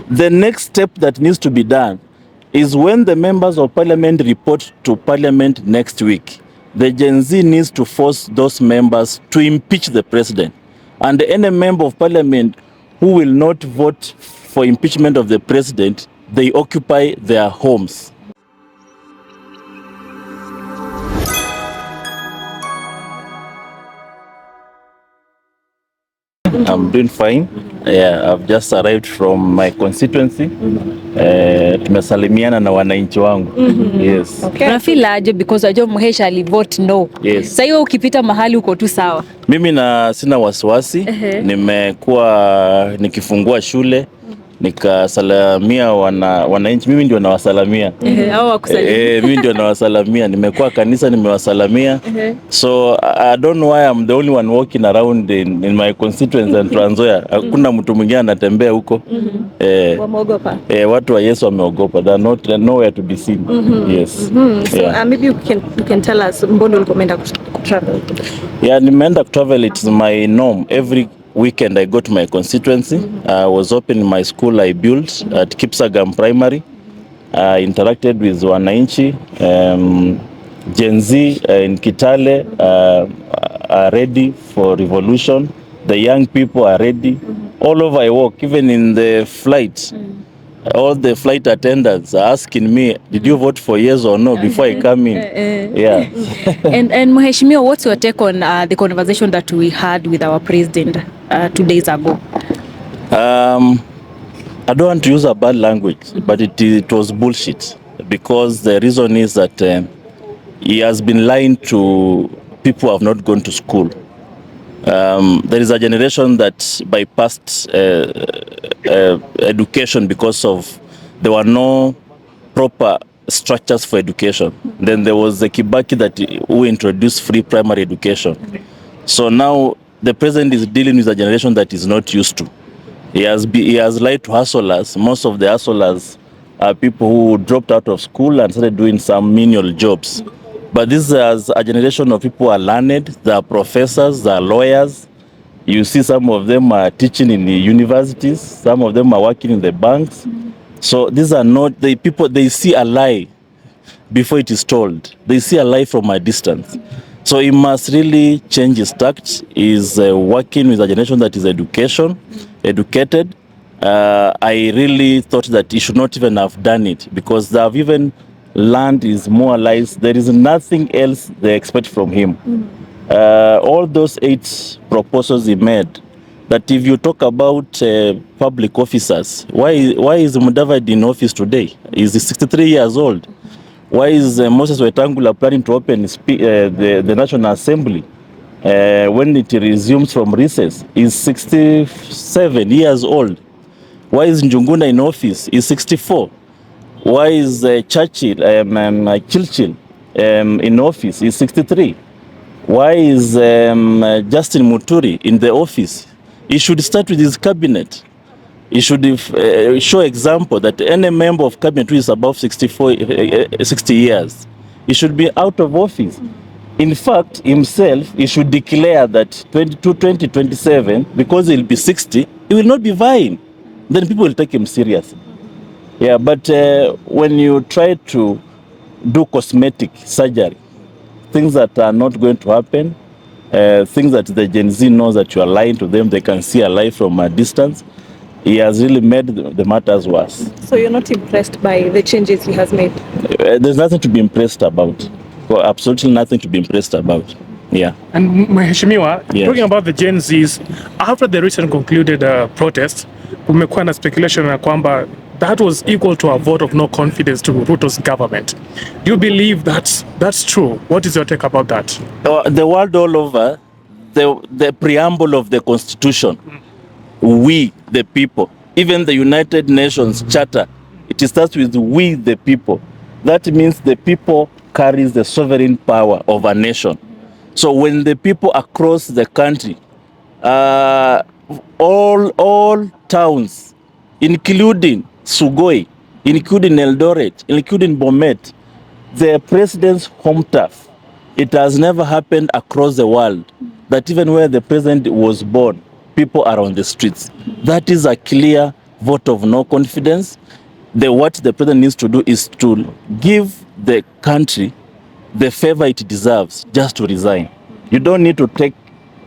The next step that needs to be done is when the members of parliament report to parliament next week, the Gen Z needs to force those members to impeach the president. And any member of parliament who will not vote for impeachment of the president, they occupy their homes. I'm doing fine. Yeah, I've just arrived from my constituency. Tumesalimiana na wananchi wangu. Yes. Okay. Unafeel aje because ajua Muhesha alivote no. Yes. Sasa hiyo ukipita mahali uko tu sawa. Mimi sina wasiwasi. Nimekuwa nikifungua shule nikasalamia wananchi. Mimi ndio nawasalamia. Hao wakusalimia. Mimi ndio nawasalamia. Nimekuwa kanisa nimewasalamia. So I don't know why I'm the only one walking around in my constituency and Trans Nzoia. Hakuna mtu mwingine anatembea huko. Wameogopa. Watu wa Yesu wameogopa. They are not nowhere to be seen. Yes. So maybe you can tell us mbondo ulikomenda travel. Yeah, nimeenda travel. It's my norm. Every weekend I go to my constituency. I was opening my school I built at Kipsagam Primary. I interacted with wananchi. Gen Z in Kitale are ready for revolution. The young people are ready. All over I walk, even in the flight. All the flight attendants are asking me, did you vote for yes or no before I come in? Yeah. And Mheshimiwa, what's your take on the conversation that we had with our president 2 days ago? I don't want to use a bad language, but it was bullshit. Because the reason is that he has been lying to people who have not gone to school. There is a generation that bypassed education because of there were no proper structures for education. Then there was the Kibaki who introduced free primary education. So now the president is dealing with a generation that is not used to. He has lied to hustlers. Most of the hustlers are people who dropped out of school and started doing some menial jobs. But this is a generation of people who are learned. They are professors, they are lawyers. You see some of them are teaching in the universities. Some of them are working in the banks. So these are not the people, they see a lie before it is told. They see a lie from a distance. So he must really change his tact. He's working with a generation that is educated. I really thought that he should not even have done it because they have even learned is more lies. There is nothing else they expect from him. All those 8 proposals he made, that if you talk about public officers, why is Mudavadi in office today? He's 63 years old. Why is Moses Wetangula planning to open the National Assembly when it resumes from recess? He's 67 years old. Why is Njuguna in office? He's 64. Why is Churchill in office? He's 63. Why is Justin Muturi in the office? He should start with his cabinet. He should show example that any member of cabinet who is above 60 years, he should be out of office. In fact, himself, he should declare that 2027, because he'll be 60, he will not be vying. Then people will take him seriously. Yeah, but when you try to do cosmetic surgery, things that are not going to happen, things that the Gen Z knows that you are lying to them, they can see a lie from a distance. He has really made the matters worse. So you're not impressed by the changes he has made? There's nothing to be impressed about. Well, absolutely nothing to be impressed about. Yeah. And Mheshimiwa, talking about the Gen Zs, after the recent concluded protest, kumekuwa na speculation na kwamba that was equal to a vote of no confidence to Ruto's government. Do you believe that's true? What is your take about that? The world all over, the preamble of the Constitution, we the people, even the United Nations Charter, it starts with we the people. That means the people carries the sovereign power of a nation. So when the people across the country, all towns, including Sugoi, including Eldoret, including Bomet, the president's home turf, it has never happened across the world that even where the president was born, people are on the streets. That is a clear vote of no confidence. What the president needs to do is to give the country the favor it deserves, just to resign. You don't need to take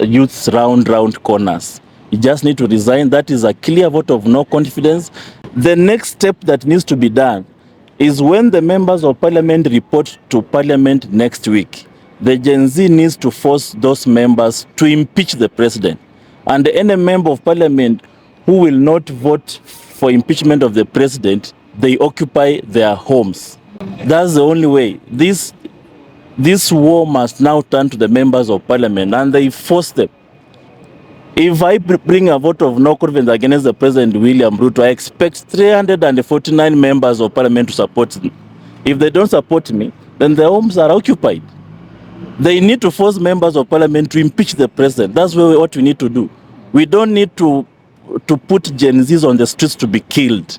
youths round corners. You just need to resign. That is a clear vote of no confidence. The next step that needs to be done is when the members of parliament report to parliament next week, the Gen Z needs to force those members to impeach the president. And any member of parliament who will not vote for impeachment of the president, they occupy their homes. That's the only way. This war must now turn to the members of parliament, and they force them. If I bring a vote of no confidence against the President William Ruto, I expect 349 members of parliament to support me. If they don't support me, then their homes are occupied. They need to force members of parliament to impeach the president. That's what we need to do. We don't need to put Gen Zs on the streets to be killed.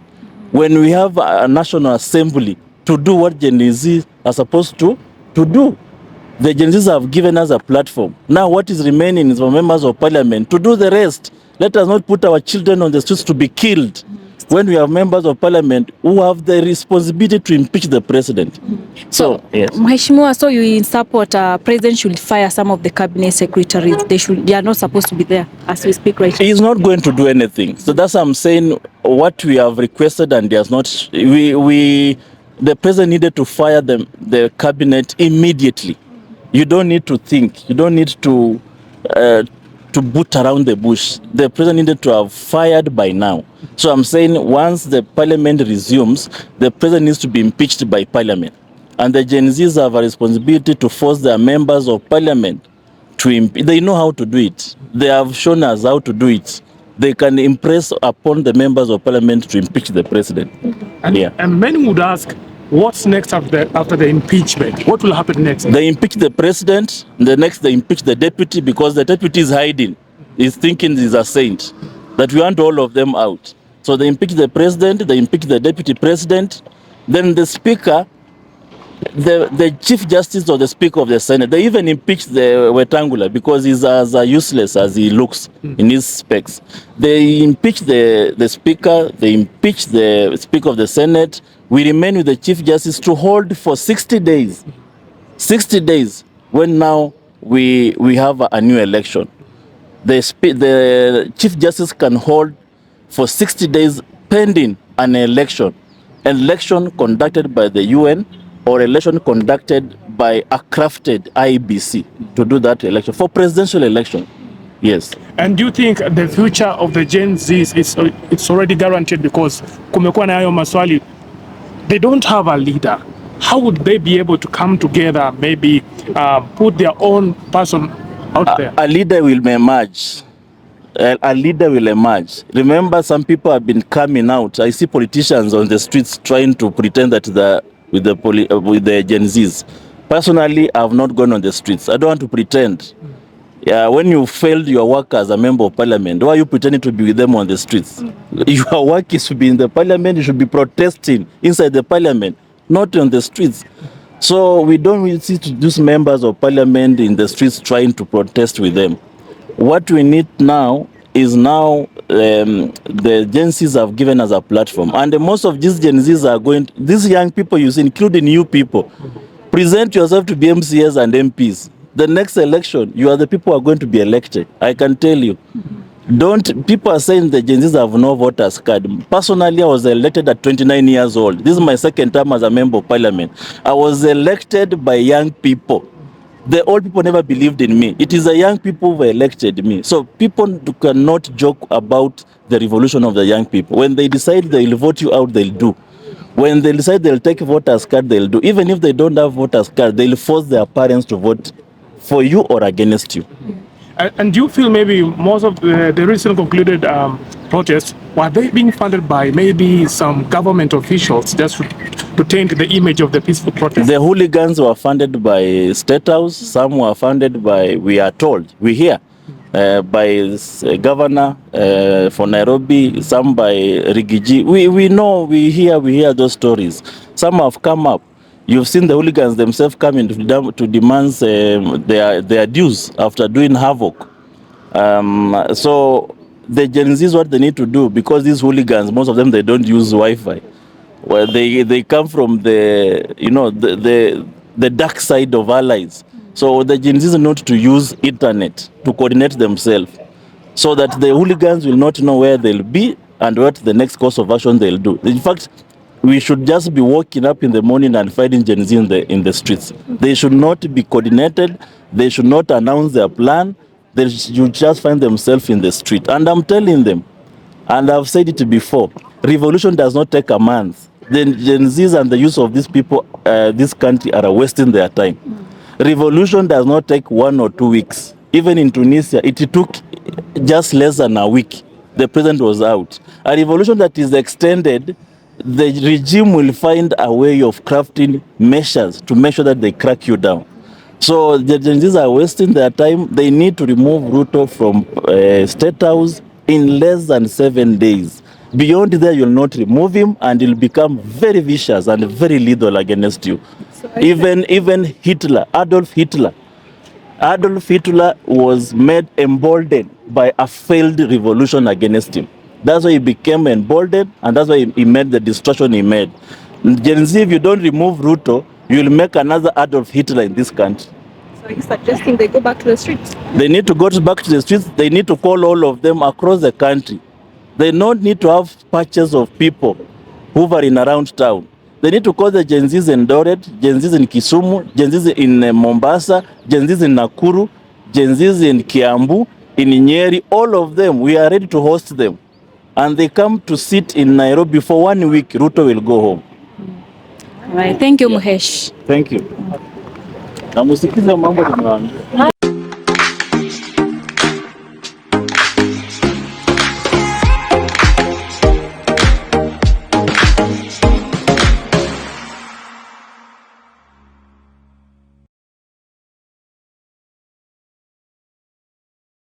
When we have a national assembly to do what Gen Zs are supposed to do. The Gen Zs have given us a platform. Now what is remaining is for members of parliament to do the rest. Let us not put our children on the streets to be killed when we have members of parliament who have the responsibility to impeach the president. So yes. Mheshimiwa, so you in support president should fire some of the cabinet secretaries. They are not supposed to be there as we speak right now. He's not going to do anything. So that's what I'm saying. What we have requested, and there's not the president needed to fire the cabinet immediately. You don't need to think. You don't need to boot around the bush. The president needed to have fired by now. So I'm saying once the parliament resumes, the president needs to be impeached by parliament. And the Gen Zs have a responsibility to force their members of parliament to impeach. They know how to do it. They have shown us how to do it. They can impress upon the members of parliament to impeach the president. And many would ask, what's next after the impeachment? What will happen next? They impeach the president. The next, they impeach the deputy, because the deputy is hiding. He's thinking he's a saint. That we want all of them out. So they impeach the president. They impeach the deputy president. Then the speaker, the chief justice or the speaker of the Senate, they even impeach the Wetangula because he's as useless as he looks in his specs. They impeach the speaker. They impeach the speaker of the Senate. We remain with the chief justice to hold for 60 days. 60 days when now we have a new election. The chief justice can hold for 60 days pending an election. An election conducted by the UN or election conducted by a crafted IBC to do that election for presidential election. Yes. And do you think the future of the Gen Zs it's already guaranteed, because kumekuwa na hayo maswali? They don't have a leader. How would they be able to come together, maybe put their own person out there? A leader will emerge. A leader will emerge. Remember, some people have been coming out. I see politicians on the streets trying to pretend that with the Gen Zs. Personally, I have not gone on the streets. I don't want to pretend. Yeah, when you failed your work as a member of parliament, why are you pretending to be with them on the streets? Your work is to be in the parliament. You should be protesting inside the parliament, not on the streets. So we don't really see these members of parliament in the streets trying to protest with them. What we need now is the Gen Zs have given us a platform, and most of these Gen Zs are these young people you see, including new people, present yourself to be MCAs and MPs. The next election, you are the people who are going to be elected. I can tell you. People are saying the Gen Zs have no voters card. Personally, I was elected at 29 years old. This is my second term as a member of parliament. I was elected by young people. The old people never believed in me. It is the young people who elected me. So people cannot joke about the revolution of the young people. When they decide they will vote you out, they'll do. When they decide they'll take voters card, they'll do. Even if they don't have voters card, they'll force their parents to vote for you or against you. And do you feel maybe most of the recent concluded protests, were they being funded by maybe some government officials just to taint the image of the peaceful protest? The hooligans were funded by State House. Some were funded by, we are told, we hear, by governor for Nairobi, some by Rigiji. We know, we hear those stories. Some have come up. You've seen the hooligans themselves coming to demand their dues after doing havoc. So the Gen Zs, what they need to do, because these hooligans, most of them, they don't use Wi-Fi. Well, they come from the, you know, the dark side of allies. So the Gen Zs need to use internet to coordinate themselves, so that the hooligans will not know where they'll be and what the next course of action they'll do. In fact, we should just be waking up in the morning and finding Gen Z in the streets. They should not be coordinated. They should not announce their plan. They should just find themselves in the street. And I'm telling them, and I've said it before, revolution does not take a month. The Gen Zs and the use of these people, this country, are wasting their time. Revolution does not take 1 or 2 weeks. Even in Tunisia, it took just less than a week. The president was out. A revolution that is extended, the regime will find a way of crafting measures to make sure that they crack you down. So the Gen Zs are wasting their time. They need to remove Ruto from State House in less than 7 days. Beyond there, you'll not remove him, and he'll become very vicious and very lethal against you. Even Hitler, Adolf Hitler was made emboldened by a failed revolution against him. That's why he became emboldened, and that's why he made the destruction he made. Gen Z, if you don't remove Ruto, you'll make another Adolf Hitler in this country. So you're suggesting they go back to the streets? They need to go back to the streets. They need to call all of them across the country. They don't need to have patches of people hovering around town. They need to call the Gen Zs in Doret, Gen Zs in Kisumu, Gen Zs in Mombasa, Gen Zs in Nakuru, Gen Zs in Kiambu, in Nyeri, all of them. We are ready to host them. And they come to sit in Nairobi for 1 week. Ruto will go home. All right. Thank you, Muhesh. Thank you. Na musikize mambo tumewaambia.